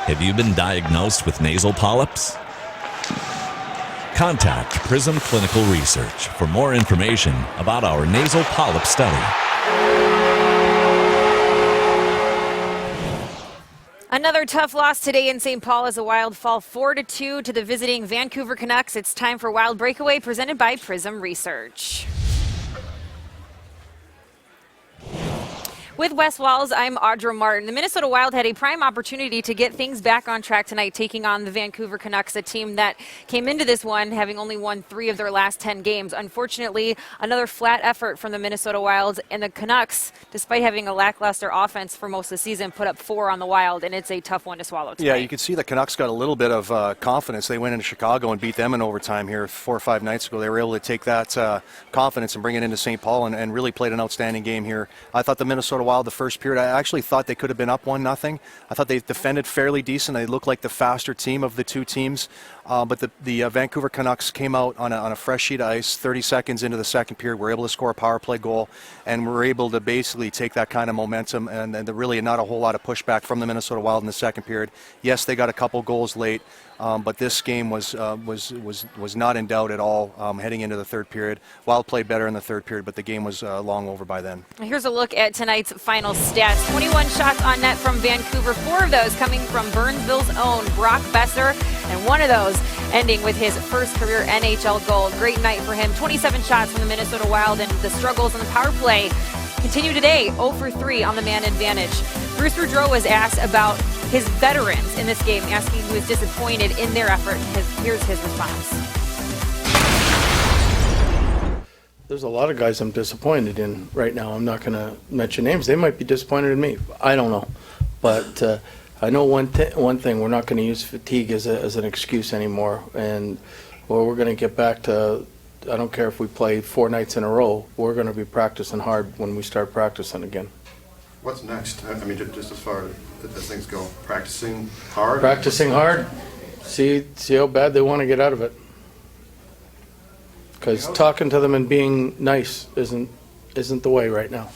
Have you been diagnosed with nasal polyps? Contact Prism Clinical Research for more information about our nasal polyp study. Another tough loss today in St. Paul as the Wild fall 4-2 to the visiting Vancouver Canucks. It's time for Wild Breakaway presented by Prism Research. With West Walls, I'm Audra Martin. The Minnesota Wild had a prime opportunity to get things back on track tonight, taking on the Vancouver Canucks, a team that came into this one having only won 3 of their last 10 games. Unfortunately, another flat effort from the Minnesota Wild, and the Canucks, despite having a lackluster offense for most of the season, put up 4 on the Wild, and it's a tough one to swallow tonight. Yeah, you can see the Canucks got a little bit of confidence. They went into Chicago and beat them in overtime here 4 or 5 nights ago. They were able to take that confidence and bring it into St. Paul and really played an outstanding game here. I thought the Minnesota Wild, the first period, I actually thought they could have been up 1-0. I thought they defended fairly decent. They looked like the faster team of the two teams. But the Vancouver Canucks came out on a fresh sheet of ice 30 seconds into the second period, were able to score a power play goal, and were able to basically take that kind of momentum, and really not a whole lot of pushback from the Minnesota Wild in the second period. Yes, they got a couple goals late, but this game was not in doubt at all heading into the third period. Wild played better in the third period, but the game was long over by then. Here's a look at tonight's final stats. 21 shots on net from Vancouver, 4 of those coming from Burnsville's own Brock Boudreau, and one of those ending with his first career NHL goal. Great night for him. 27 shots from the Minnesota Wild, and the struggles on the power play continue today. 0 for 3 on the man advantage. Bruce Boudreau was asked about his veterans in this game, asking who was disappointed in their effort. Here's his response. There's a lot of guys I'm disappointed in right now. I'm not going to mention names. They might be disappointed in me. I don't know. But I know one thing, we're not going to use fatigue as an excuse anymore. And we're going to get back to, I don't care if we play 4 nights in a row, we're going to be practicing hard when we start practicing again. What's next? I mean, just as far as things go, practicing hard? Practicing hard. See how bad they want to get out of it. Because talking to them and being nice isn't the way right now.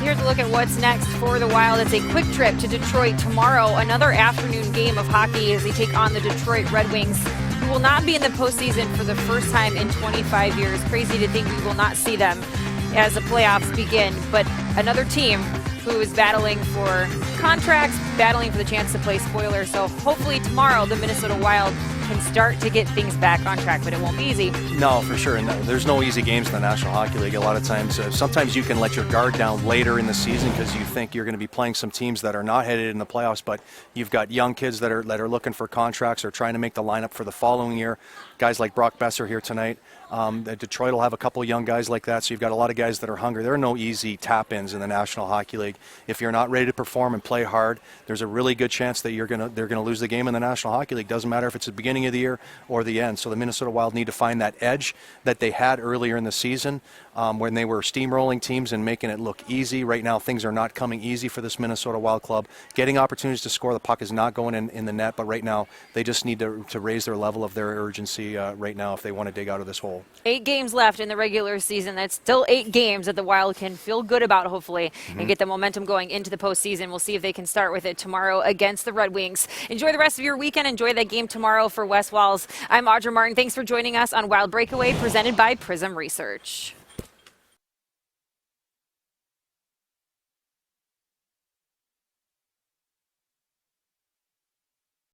Here's a look at what's next for the Wild. It's a quick trip to Detroit tomorrow. Another afternoon game of hockey as they take on the Detroit Red Wings, who will not be in the postseason for the first time in 25 years. Crazy to think we will not see them as the playoffs begin. But another team who is battling for contracts, battling for the chance to play spoiler. So hopefully tomorrow the Minnesota Wild can start to get things back on track, but it won't be easy. No, for sure. And there's no easy games in the National Hockey League. A lot of times, sometimes you can let your guard down later in the season because you think you're going to be playing some teams that are not headed in the playoffs, but you've got young kids that are looking for contracts or trying to make the lineup for the following year. Guys like Brock Boudreau here tonight. Detroit will have a couple young guys like that, so you've got a lot of guys that are hungry. There are no easy tap-ins in the National Hockey League. If you're not ready to perform and play hard, there's a really good chance that they're going to lose the game in the National Hockey League. Doesn't matter if it's the beginning of the year or the end. So the Minnesota Wild need to find that edge that they had earlier in the season when they were steamrolling teams and making it look easy. Right now, things are not coming easy for this Minnesota Wild club. Getting opportunities to score, the puck is not going in the net, but right now they just need to raise their level of their urgency right now if they want to dig out of this hole. 8 games left in the regular season. That's still 8 games that the Wild can feel good about, hopefully, and get the momentum going into the postseason. We'll see if they can start with it tomorrow against the Red Wings. Enjoy the rest of your weekend. Enjoy that game tomorrow for West Walls. I'm Audra Martin. Thanks for joining us on Wild Breakaway, presented by Prism Research.